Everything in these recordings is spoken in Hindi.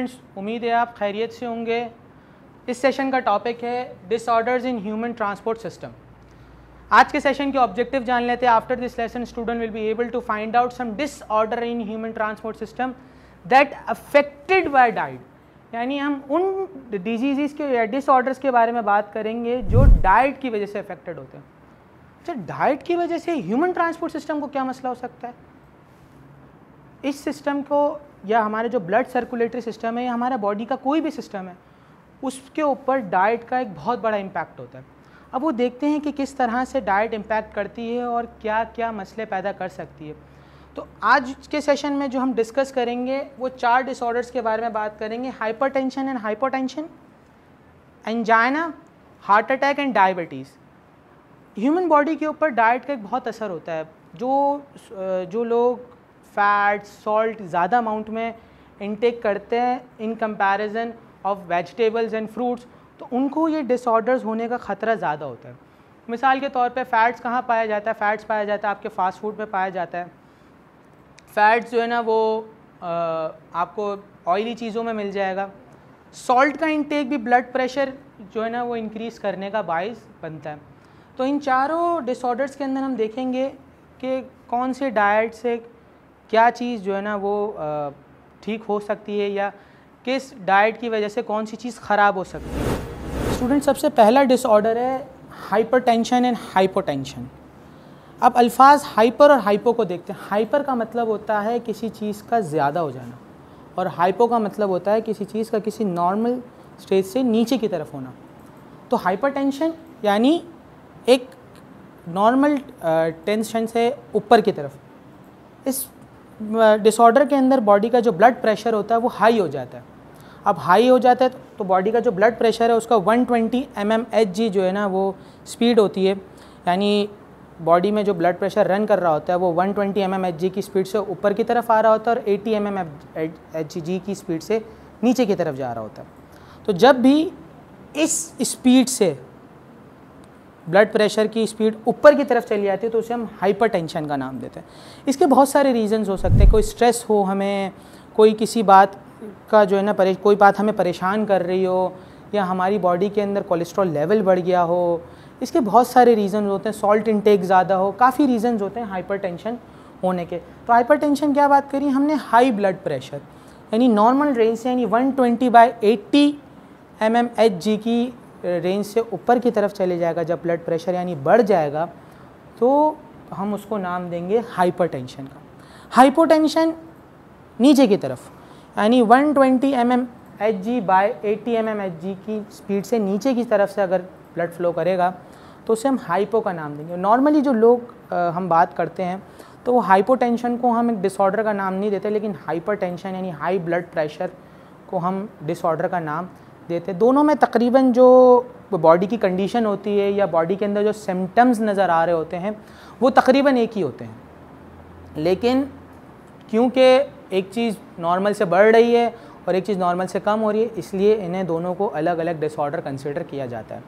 स्टूडेंट्स, उम्मीद है आप खैरियत से होंगे। इस सेशन का टॉपिक है disorders in human transport system. आज के सेशन के ऑब्जेक्टिव जान लेते हैं। After this lesson student will be able to find out some disorder in human transport system that affected by diet, यानी हम उन डिजीज़ के या डिसऑर्डर्स के बारे में बात करेंगे जो डाइट की वजह से अफेक्टेड होते हैं। अच्छा, डाइट की वजह से ह्यूमन ट्रांसपोर्ट सिस्टम को क्या मसला हो सकता है? इस सिस्टम को या हमारे जो ब्लड सर्कुलेटरी सिस्टम है या हमारा बॉडी का कोई भी सिस्टम है, उसके ऊपर डाइट का एक बहुत बड़ा इम्पैक्ट होता है। अब वो देखते हैं कि किस तरह से डाइट इम्पैक्ट करती है और क्या क्या मसले पैदा कर सकती है। तो आज के सेशन में जो हम डिस्कस करेंगे वो 4 डिसऑर्डर्स के बारे में बात करेंगे: hypertension and hypotension, angina, heart attack and diabetes. Human body के ऊपर डाइट का एक बहुत असर होता है। जो लोग फैट सॉल्ट ज़्यादा अमाउंट में इनटेक करते हैं in comparison of vegetables and fruits, तो उनको ये डिसऑर्डर्स होने का ख़तरा ज़्यादा होता है। मिसाल के तौर पे फ़ैट्स कहाँ पाया जाता है? फ़ैट्स पाया जाता है आपके फ़ास्ट फूड में पाया जाता है। फ़ैट्स जो है ना वो आपको ऑयली चीज़ों में मिल जाएगा। सॉल्ट का इंटेक भी ब्लड प्रेशर जो है ना वो इंक्रीज़ करने का बाइस बनता है। तो इन चारों डिसऑर्डर्स के अंदर हम देखेंगे कि कौन से डाइट से क्या चीज़ जो है ना वो ठीक हो सकती है या किस डाइट की वजह से कौन सी चीज़ ख़राब हो सकती है। स्टूडेंट, सबसे पहला डिसऑर्डर है हाइपरटेंशन एंड हाइपोटेंशन। अब अल्फाज हाइपर और हाइपो को देखते हैं। हाइपर का मतलब होता है किसी चीज़ का ज़्यादा हो जाना और हाइपो का मतलब होता है किसी चीज़ का किसी नॉर्मल स्टेज से नीचे की तरफ होना। तो हाइपरटेंशन यानी एक नॉर्मल टेंशन से ऊपर की तरफ। इस डिसऑर्डर के अंदर बॉडी का जो ब्लड प्रेशर होता है वो हाई हो जाता है। अब हाई हो जाता है तो बॉडी का जो ब्लड प्रेशर है उसका 120 mmHg जो है ना वो स्पीड होती है, यानी बॉडी में जो ब्लड प्रेशर रन कर रहा होता है वो 120 mmHg की स्पीड से ऊपर की तरफ आ रहा होता है और 80 mmHg की स्पीड से नीचे की तरफ जा रहा होता है। तो जब भी इस स्पीड से ब्लड प्रेशर की स्पीड ऊपर की तरफ चली जाती है तो उसे हम हाइपरटेंशन का नाम देते हैं। इसके बहुत सारे रीज़न्स हो सकते हैं। कोई स्ट्रेस हो, हमें कोई किसी बात का जो है ना कोई बात हमें परेशान कर रही हो, या हमारी बॉडी के अंदर कोलेस्ट्रॉल लेवल बढ़ गया हो, इसके बहुत सारे रीज़न होते हैं। सॉल्ट इंटेक ज़्यादा हो, काफ़ी रीज़न्स होते हैं हाइपरटेंशन होने के। तो हाइपरटेंशन क्या बात करी हमने? हाई ब्लड प्रेशर यानी नॉर्मल रेंज से यानी 120/80 mmHg की रेंज से ऊपर की तरफ चले जाएगा। जब ब्लड प्रेशर यानी बढ़ जाएगा तो हम उसको नाम देंगे हाइपरटेंशन का। हाइपोटेंशन नीचे की तरफ यानी 120 mmHg/80 mmHg की स्पीड से नीचे की तरफ से अगर ब्लड फ्लो करेगा तो उसे हम हाइपो का नाम देंगे। नॉर्मली जो लोग हम बात करते हैं तो वो हाइपोटेंशन को हम एक डिसऑर्डर का नाम नहीं देते, लेकिन हाइपरटेंशन यानी हाई ब्लड प्रेशर को हम डिसऑर्डर का नाम देते। दोनों में तकरीबन जो बॉडी की कंडीशन होती है या बॉडी के अंदर जो सिम्टम्स नज़र आ रहे होते हैं वो तकरीबन एक ही होते हैं, लेकिन क्योंकि एक चीज़ नॉर्मल से बढ़ रही है और एक चीज़ नॉर्मल से कम हो रही है, इसलिए इन्हें दोनों को अलग अलग डिसऑर्डर कंसिडर किया जाता है।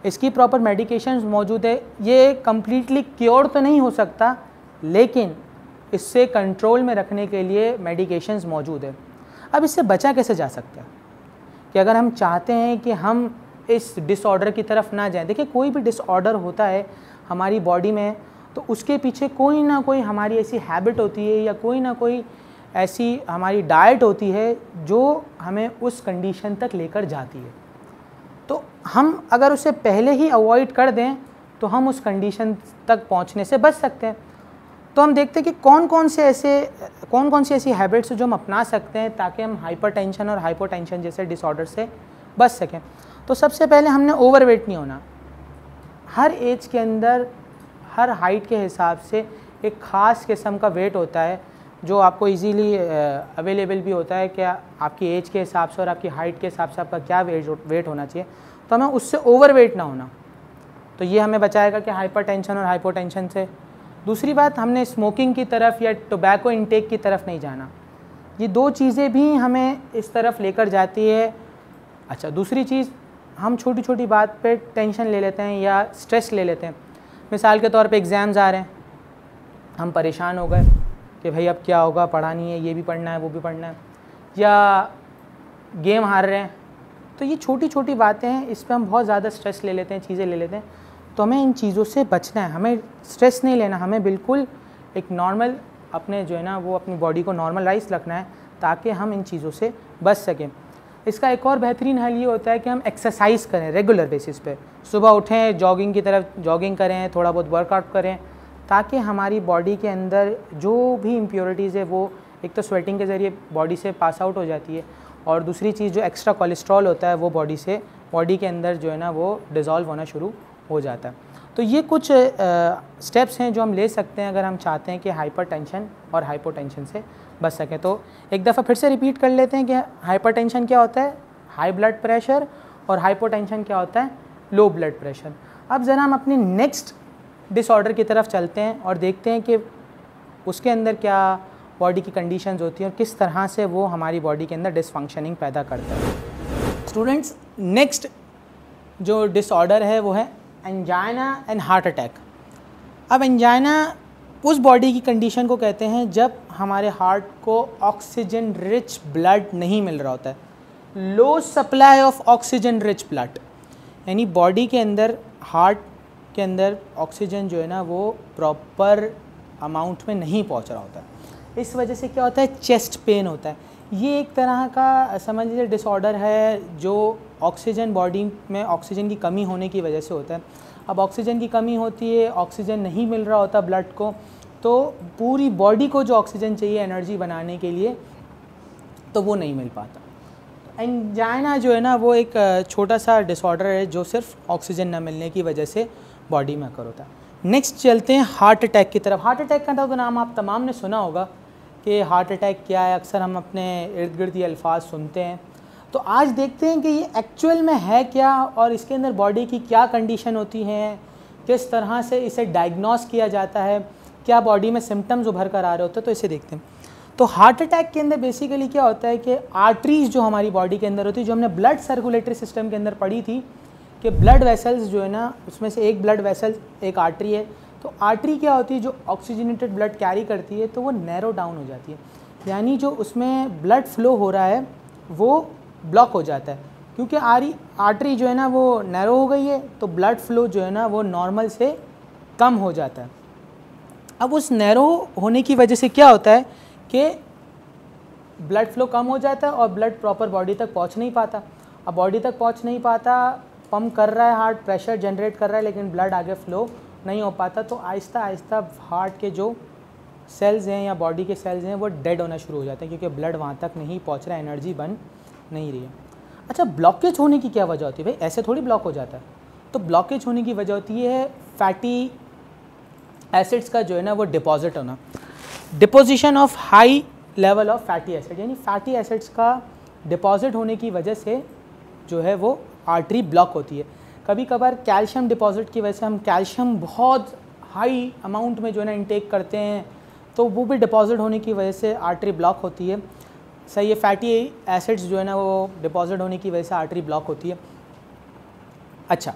इसकी प्रॉपर मेडिकेशंस मौजूद है। ये कम्प्लीटली क्योर तो नहीं हो सकता, लेकिन इससे कंट्रोल में रखने के लिए मेडिकेशंस मौजूद है। अब इससे बचा कैसे जा सकता है कि अगर हम चाहते हैं कि हम इस डिसऑर्डर की तरफ ना जाएं। देखिए, कोई भी डिसऑर्डर होता है हमारी बॉडी में तो उसके पीछे कोई ना कोई हमारी ऐसी हैबिट होती है या कोई ना कोई ऐसी हमारी डाइट होती है जो हमें उस कंडीशन तक लेकर जाती है। तो हम अगर उसे पहले ही अवॉइड कर दें तो हम उस कंडीशन तक पहुंचने से बच सकते हैं। तो हम देखते हैं कि कौन कौन सी ऐसी हैबिट्स जो हम अपना सकते हैं ताकि हम हाइपरटेंशन और हाइपोटेंशन जैसे डिसऑर्डर से बच सकें। तो सबसे पहले हमने ओवरवेट नहीं होना। हर एज के अंदर हर हाइट के हिसाब से एक ख़ास किस्म का वेट होता है जो आपको इजीली अवेलेबल भी होता है कि आपकी एज के हिसाब से और आपकी हाइट के हिसाब से आपका क्या वेट होना चाहिए। तो हमें उससे ओवरवेट ना होना, तो ये हमें बचाएगा कि हाइपरटेंशन और हाइपोटेंशन से। दूसरी बात, हमने स्मोकिंग की तरफ या टोबैको इंटेक की तरफ नहीं जाना। ये दो चीज़ें भी हमें इस तरफ लेकर जाती है। अच्छा, दूसरी चीज़, हम छोटी छोटी बात पे टेंशन ले लेते हैं या स्ट्रेस ले लेते हैं। मिसाल के तौर पे एग्ज़ाम्स आ रहे हैं, हम परेशान हो गए कि भाई अब क्या होगा, पढ़ा नहीं है, ये भी पढ़ना है वो भी पढ़ना है, या गेम हार रहे हैं। तो ये छोटी छोटी बातें हैं, इस पे हम बहुत ज़्यादा स्ट्रेस ले लेते हैं, चीज़ें ले लेते हैं। तो हमें इन चीज़ों से बचना है, हमें स्ट्रेस नहीं लेना, हमें बिल्कुल एक नॉर्मल अपने जो है ना वो अपनी बॉडी को नॉर्मलाइज रखना है ताकि हम इन चीज़ों से बच सकें। इसका एक और बेहतरीन हल ये होता है कि हम एक्सरसाइज करें रेगुलर बेसिस पे। सुबह उठें, जॉगिंग की तरफ जॉगिंग करें, थोड़ा बहुत वर्कआउट करें, ताकि हमारी बॉडी के अंदर जो भी इम्प्योरिटीज़ है वो एक तो स्वेटिंग के ज़रिए बॉडी से पास आउट हो जाती है, और दूसरी चीज़ जो एक्स्ट्रा कोलेस्ट्रॉल होता है वो बॉडी के अंदर जो है ना वो डिज़ोल्व होना शुरू हो जाता है। तो ये कुछ स्टेप्स हैं जो हम ले सकते हैं अगर हम चाहते हैं कि हाइपरटेंशन और हाइपोटेंशन से बच सकें। तो एक दफ़ा फिर से रिपीट कर लेते हैं कि हाइपरटेंशन क्या होता है, हाई ब्लड प्रेशर, और हाइपोटेंशन क्या होता है, लो ब्लड प्रेशर। अब ज़रा हम अपनी नेक्स्ट डिसऑर्डर की तरफ चलते हैं और देखते हैं कि उसके अंदर क्या बॉडी की कंडीशंस होती हैं और किस तरह से वो हमारी बॉडी के अंदर डिसफंक्शनिंग पैदा करता है। स्टूडेंट्स, नेक्स्ट जो डिसऑर्डर है वो है एंजाइना एंड हार्ट अटैक। अब एंजाइना उस बॉडी की कंडीशन को कहते हैं जब हमारे हार्ट को ऑक्सीजन रिच ब्लड नहीं मिल रहा होता है, low supply of oxygen rich blood, यानी बॉडी के अंदर हार्ट के अंदर ऑक्सीजन जो है ना वो प्रॉपर अमाउंट में नहीं पहुंच रहा होता है। इस वजह से क्या होता है, चेस्ट पेन होता है। ये एक तरह का समझ लीजिए डिसऑर्डर है जो ऑक्सीजन बॉडी में ऑक्सीजन की कमी होने की वजह से होता है। अब ऑक्सीजन की कमी होती है, ऑक्सीजन नहीं मिल रहा होता ब्लड को, तो पूरी बॉडी को जो ऑक्सीजन चाहिए एनर्जी बनाने के लिए तो वो नहीं मिल पाता। एंजाइना जो है ना वो एक छोटा सा डिसऑर्डर है जो सिर्फ ऑक्सीजन न मिलने की वजह से बॉडी में अकर होता है। नेक्स्ट चलते हैं हार्ट अटैक की तरफ। हार्ट अटैक का तो नाम आप तमाम ने सुना होगा कि हार्ट अटैक क्या है, अक्सर हम अपने इर्द गिर्द ये अल्फाज सुनते हैं। तो आज देखते हैं कि ये एक्चुअल में है क्या और इसके अंदर बॉडी की क्या कंडीशन होती हैं, किस तरह से इसे डायग्नोस किया जाता है, क्या बॉडी में सिम्टम्स उभर कर आ रहे होते हैं, तो इसे देखते हैं। तो हार्ट अटैक के अंदर बेसिकली क्या होता है कि आर्टरीज जो हमारी बॉडी के अंदर होती है, जो हमने ब्लड सर्कुलेटरी सिस्टम के अंदर पढ़ी थी कि ब्लड वेसल्स जो है ना उसमें से एक ब्लड वेसल एक आर्टरी है। तो आर्टरी क्या होती है, जो ऑक्सीजनेटेड ब्लड कैरी करती है तो वो नैरो डाउन हो जाती है, यानी जो उसमें ब्लड फ्लो हो रहा है वो ब्लॉक हो जाता है, क्योंकि आर्टरी जो है ना वो नैरो हो गई है तो ब्लड फ्लो जो है ना वो नॉर्मल से कम हो जाता है। अब उस नैरो होने की वजह से क्या होता है कि ब्लड फ्लो कम हो जाता है और ब्लड प्रॉपर बॉडी तक पहुंच नहीं पाता। अब बॉडी तक पहुंच नहीं पाता, पंप कर रहा है हार्ट, प्रेशर जनरेट कर रहा है, लेकिन ब्लड आगे फ्लो नहीं हो पाता, तो आहिस्ता आहिस्ता हार्ट के जो सेल्स हैं या बॉडी के सेल्स हैं वो डेड होना शुरू हो जाते हैं, क्योंकि ब्लड वहाँ तक नहीं पहुँच रहा है, एनर्जी बन नहीं रही है। अच्छा, ब्लॉकेज होने की क्या वजह होती है? भाई ऐसे थोड़ी ब्लॉक हो जाता है। तो ब्लॉकेज होने की वजह होती है फैटी एसिड्स का जो है ना वो डिपॉजिट होना, deposition of high level of fatty acid, यानी फैटी एसिड्स का डिपॉजिट होने की वजह से जो है वो आर्टरी ब्लॉक होती है। कभी कभार कैल्शियम डिपॉजिट की वजह से हम कैल्शियम बहुत हाई अमाउंट में जो है ना इनटेक करते हैं, तो वो भी डिपॉजिट होने की वजह से आर्टरी ब्लॉक होती है। सही है, फैटी एसिड्स जो है ना वो डिपॉजिट होने की वजह से आर्टरी ब्लॉक होती है। अच्छा,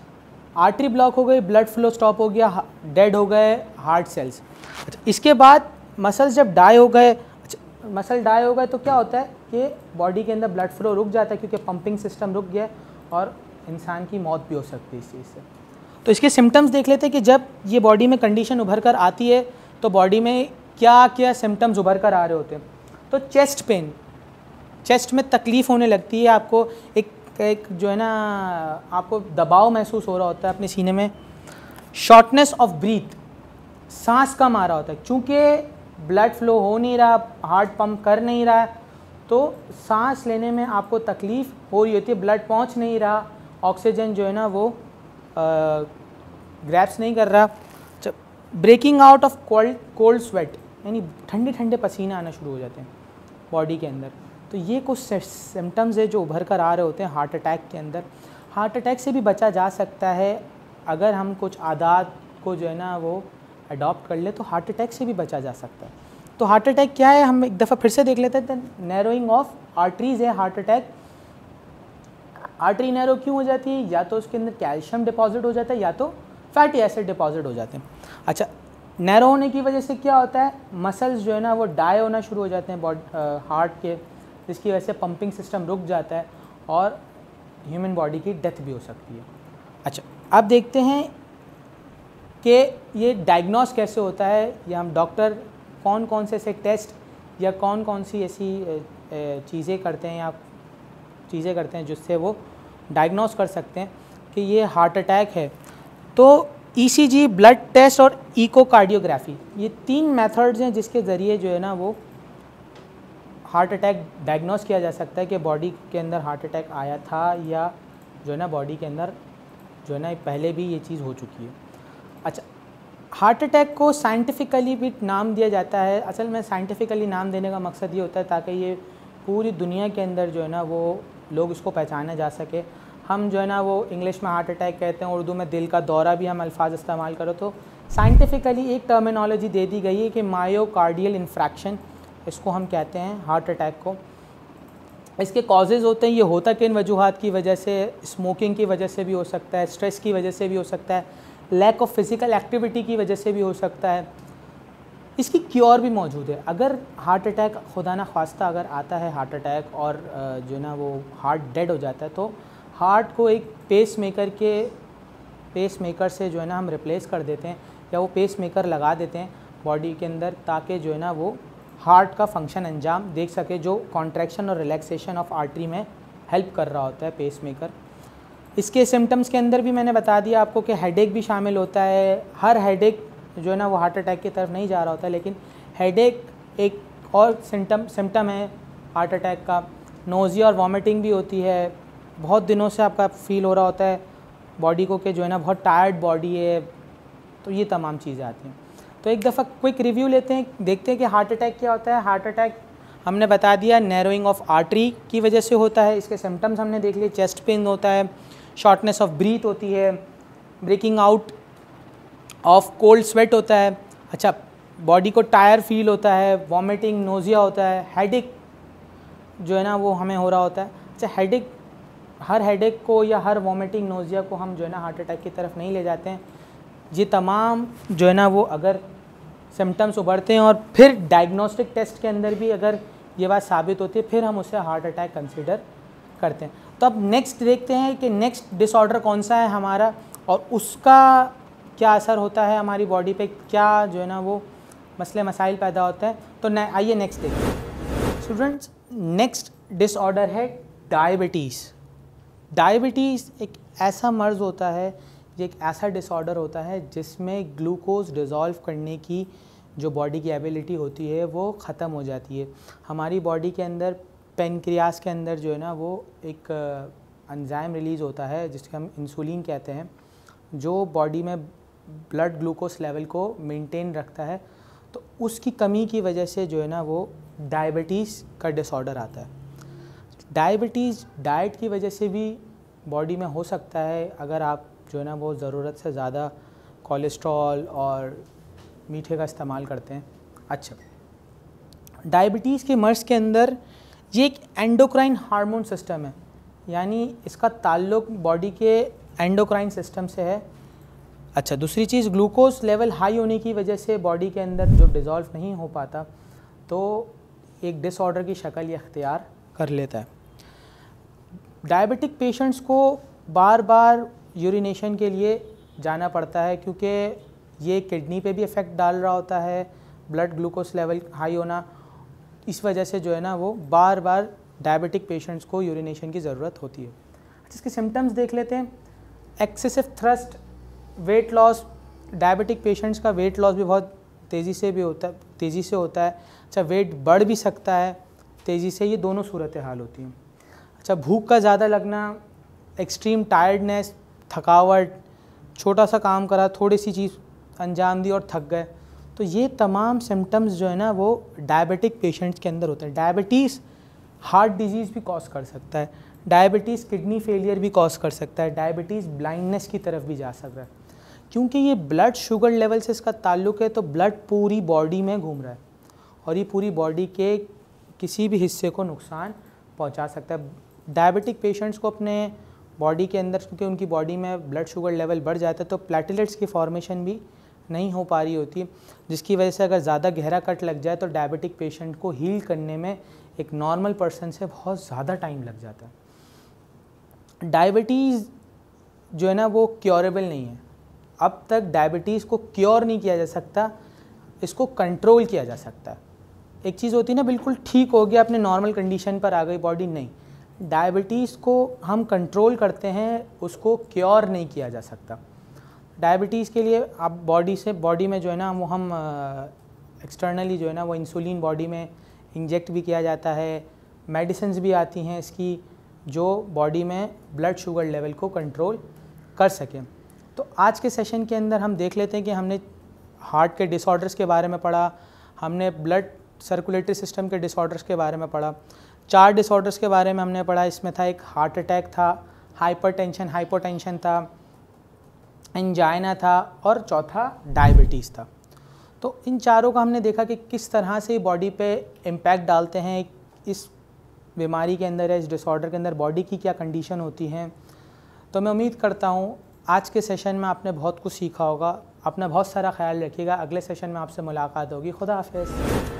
आर्टरी ब्लॉक हो गई, ब्लड फ्लो स्टॉप हो गया, डेड हो गए हार्ट सेल्स। अच्छा, इसके बाद मसल्स जब डाई हो गए, मसल डाई हो गए तो क्या होता है कि बॉडी के अंदर ब्लड फ्लो रुक जाता है, क्योंकि पंपिंग सिस्टम रुक गया और इंसान की मौत भी हो सकती है इस चीज़ से। तो इसके सिम्टम्स देख लेते हैं कि जब ये बॉडी में कंडीशन उभर कर आती है तो बॉडी में क्या क्या सिम्टम्स उभर कर आ रहे होते हैं। तो चेस्ट पेन, चेस्ट में तकलीफ़ होने लगती है, आपको एक जो है ना आपको दबाव महसूस हो रहा होता है अपने सीने में। शॉर्टनेस ऑफ ब्रीथ, सांस कम आ रहा होता है, चूँकि ब्लड फ्लो हो नहीं रहा, हार्ट पंप कर नहीं रहा, तो सांस लेने में आपको तकलीफ़ हो रही होती है, ब्लड पहुंच नहीं रहा, ऑक्सीजन जो है ना वो ग्रैब्स नहीं कर रहा। Breaking out of cold sweat, यानी ठंडे ठंडे पसीने आना शुरू हो जाते हैं बॉडी के अंदर। तो ये कुछ सिम्टम्स है जो उभर कर आ रहे होते हैं हार्ट अटैक के अंदर। हार्ट अटैक से भी बचा जा सकता है अगर हम कुछ आदत को जो है ना वो अडॉप्ट कर ले, तो हार्ट अटैक से भी बचा जा सकता है। तो हार्ट अटैक क्या है, हम एक दफ़ा फिर से देख लेते हैं। नैरोइंग ऑफ आर्टरीज है हार्ट अटैक। आर्टरी नैरो क्यों हो जाती है? या तो उसके अंदर कैल्शियम डिपॉजिट हो जाता है या तो फैटी एसिड डिपॉजिट हो जाते हैं। अच्छा, नैरो होने की वजह से क्या होता है, मसल्स जो है ना वो डाई होना शुरू हो जाते हैं हार्ट के, जिसकी वजह से पंपिंग सिस्टम रुक जाता है और ह्यूमन बॉडी की डेथ भी हो सकती है। अच्छा, अब देखते हैं कि ये डायग्नोस कैसे होता है, या हम डॉक्टर कौन कौन से ऐसे टेस्ट या कौन कौन सी ऐसी चीज़ें करते हैं जिससे वो डायग्नोस कर सकते हैं कि ये हार्ट अटैक है। तो ईसीजी, ब्लड टेस्ट और इकोकार्डियोग्राफी, ये 3 मेथड्स हैं जिसके ज़रिए जो है ना वो हार्ट अटैक डायग्नोस किया जा सकता है कि बॉडी के अंदर हार्ट अटैक आया था या जो है ना बॉडी के अंदर जो है ना पहले भी ये चीज़ हो चुकी है। अच्छा, हार्ट अटैक को साइंटिफिकली भी नाम दिया जाता है। असल में साइंटिफिकली नाम देने का मकसद ये होता है ताकि ये पूरी दुनिया के अंदर जो है ना वो लोग इसको पहचाना जा सके। हम जो है ना वो इंग्लिश में हार्ट अटैक कहते हैं, उर्दू में दिल का दौरा भी हम अल्फाज इस्तेमाल करो, तो साइंटिफिकली एक टर्मिनोलॉजी दे दी गई है कि मायोकार्डियल इन्फ्रैक्शन, इसको हम कहते हैं हार्ट अटैक को। इसके कॉजेज़ होते हैं, ये होता किन वजूहात की वजह से, स्मोकिंग की वजह से भी हो सकता है, स्ट्रेस की वजह से भी हो सकता है, लैक ऑफ फिज़िकल एक्टिविटी की वजह से भी हो सकता है। इसकी क्योर भी मौजूद है। अगर हार्ट अटैक खुदा ना ख्वास्ता अगर आता है हार्ट अटैक और जो है ना वो हार्ट डेड हो जाता है, तो हार्ट को एक पेसमेकर से जो है ना हम रिप्लेस कर देते हैं, या वो पेसमेकर लगा देते हैं बॉडी के अंदर, ताकि जो है ना वो हार्ट का फंक्शन अंजाम देख सके, जो कॉन्ट्रैक्शन और रिलैक्सेशन ऑफ आर्टरी में हेल्प कर रहा होता है पेसमेकर। इसके सिम्टम्स के अंदर भी मैंने बता दिया आपको कि हेडेक भी शामिल होता है। हर हेडेक जो है ना वो हार्ट अटैक की तरफ नहीं जा रहा होता, लेकिन हेडेक एक और सिम्टम है हार्ट अटैक का। नोज़िया और वॉमिटिंग भी होती है। बहुत दिनों से आपका फील हो रहा होता है बॉडी को कि जो है ना बहुत टायर्ड बॉडी है, तो ये तमाम चीज़ें आती हैं। तो एक दफ़ा क्विक रिव्यू लेते हैं, देखते हैं कि हार्ट अटैक क्या होता है। हार्ट अटैक हमने बता दिया नैरोइंग ऑफ आर्टरी की वजह से होता है। इसके सिम्टम्स हमने देख लिए, चेस्ट पेन होता है, शॉर्टनेस ऑफ ब्रीथ होती है, breaking out of cold sweat होता है। अच्छा, बॉडी को टायर फील होता है, वॉमिटिंग, नोज़िया होता है, हेडेक जो है ना वो हमें हो रहा होता है। अच्छा, हर हेडेक को या हर वॉमिटिंग, नोज़िया को हम जो है ना हार्ट अटैक की तरफ नहीं ले जाते हैं। ये तमाम जो है ना वो अगर सिम्टम्स उभरते हैं और फिर डायग्नोस्टिक टेस्ट के अंदर भी अगर ये बात साबित होती है, फिर हम उसे हार्ट अटैक कंसीडर करते हैं। तो अब नेक्स्ट देखते हैं कि नेक्स्ट डिसऑर्डर कौन सा है हमारा, और उसका क्या असर होता है हमारी बॉडी पे, क्या जो है ना वो मसले मसाइल पैदा होते हैं। तो आइए नेक्स्ट देखते हैं स्टूडेंट्स। नेक्स्ट डिसऑर्डर है डायबिटीज़। डायबिटीज़ एक ऐसा मर्ज़ होता है, ये एक ऐसा डिसऑर्डर होता है जिसमें ग्लूकोज डिज़ोल्व करने की जो बॉडी की एबिलिटी होती है वो ख़त्म हो जाती है। हमारी बॉडी के अंदर पेनक्रियास के अंदर जो है ना वो एक एंजाइम रिलीज़ होता है जिसके हम इंसुलिन कहते हैं, जो बॉडी में ब्लड ग्लूकोज लेवल को मेंटेन रखता है। तो उसकी कमी की वजह से जो है ना वो डायबिटीज़ का डिसऑर्डर आता है। डायबिटीज़ डाइट की वजह से भी बॉडी में हो सकता है, अगर आप जो है ना वो ज़रूरत से ज़्यादा कोलेस्ट्रॉल और मीठे का इस्तेमाल करते हैं। अच्छा, डायबिटीज़ के मर्ज़ के अंदर ये एक एंडोक्राइन हार्मोन सिस्टम है, यानी इसका ताल्लुक़ बॉडी के एंडोक्राइन सिस्टम से है। अच्छा, दूसरी चीज़, ग्लूकोज लेवल हाई होने की वजह से बॉडी के अंदर जो डिज़ोल्व नहीं हो पाता, तो एक डिसऑर्डर की शक्ल ये अख्तियार कर लेता है। डायबिटिक पेशेंट्स को बार बार यूरिनेशन के लिए जाना पड़ता है, क्योंकि ये किडनी पे भी इफ़ेक्ट डाल रहा होता है, ब्लड ग्लूकोज लेवल हाई होना। इस वजह से जो है ना वो बार बार डायबिटिक पेशेंट्स को यूरिनेशन की ज़रूरत होती है। इसके सिम्टम्स देख लेते हैं। Excessive thrust, weight loss, diabetic patients का वेट लॉस भी बहुत तेज़ी से होता है। अच्छा, वेट बढ़ भी सकता है तेज़ी से, ये दोनों सूरत हाल होती हैं। अच्छा, भूख का ज़्यादा लगना, एक्सट्रीम टायर्डनेस, थकावट, छोटा सा काम करा, थोड़ी सी चीज़ अंजाम दी और थक गए, तो ये तमाम सिम्टम्स जो है ना वो डायबिटिक पेशेंट्स के अंदर होते हैं। डायबिटीज़ हार्ट डिजीज़ भी कॉज कर सकता है, डायबिटीज़ किडनी फेलियर भी कॉज कर सकता है, डायबिटीज़ ब्लाइंडनेस की तरफ भी जा सकता है, क्योंकि ये ब्लड शुगर लेवल से इसका ताल्लुक़ है। तो ब्लड पूरी बॉडी में घूम रहा है और ये पूरी बॉडी के किसी भी हिस्से को नुकसान पहुंचा सकता है। डायबिटिक पेशेंट्स को अपने बॉडी के अंदर, क्योंकि उनकी बॉडी में ब्लड शुगर लेवल बढ़ जाता है, तो प्लेटलेट्स की फॉर्मेशन भी नहीं हो पा रही होती, जिसकी वजह से अगर ज़्यादा गहरा कट लग जाए तो डायबिटिक पेशेंट को हील करने में एक नॉर्मल पर्सन से बहुत ज़्यादा टाइम लग जाता है। डायबिटीज़ जो है ना वो क्योरेबल नहीं है। अब तक डायबिटीज़ को क्योर नहीं किया जा सकता, इसको कंट्रोल किया जा सकता है। एक चीज़ होती है ना, बिल्कुल ठीक हो गया, अपने नॉर्मल कंडीशन पर आ गई बॉडी, नहीं। डायबिटीज़ को हम कंट्रोल करते हैं, उसको क्योर नहीं किया जा सकता। डायबिटीज़ के लिए आप बॉडी में जो है ना वो हम एक्सटर्नली जो है ना वो इंसुलिन बॉडी में इंजेक्ट भी किया जाता है, मेडिसिन्स भी आती हैं इसकी जो बॉडी में ब्लड शुगर लेवल को कंट्रोल कर सकें। तो आज के सेशन के अंदर हम देख लेते हैं कि हमने हार्ट के डिसऑर्डर्स के बारे में पढ़ा, हमने ब्लड सर्कुलेटरी सिस्टम के डिसऑर्डर्स के बारे में पढ़ा। 4 डिसऑर्डर्स के बारे में हमने पढ़ा। इसमें था एक हार्ट अटैक था, हाइपरटेंशन हाइपोटेंशन था, एंजाइना था और चौथा डायबिटीज़ था। तो इन चारों का हमने देखा कि किस तरह से बॉडी पे इम्पैक्ट डालते हैं, इस बीमारी के अंदर या इस डिसऑर्डर के अंदर बॉडी की क्या कंडीशन होती हैं। तो मैं उम्मीद करता हूँ आज के सेशन में आपने बहुत कुछ सीखा होगा। अपना बहुत सारा ख्याल रखिएगा। अगले सेशन में आपसे मुलाकात होगी। खुदा हाफिज़।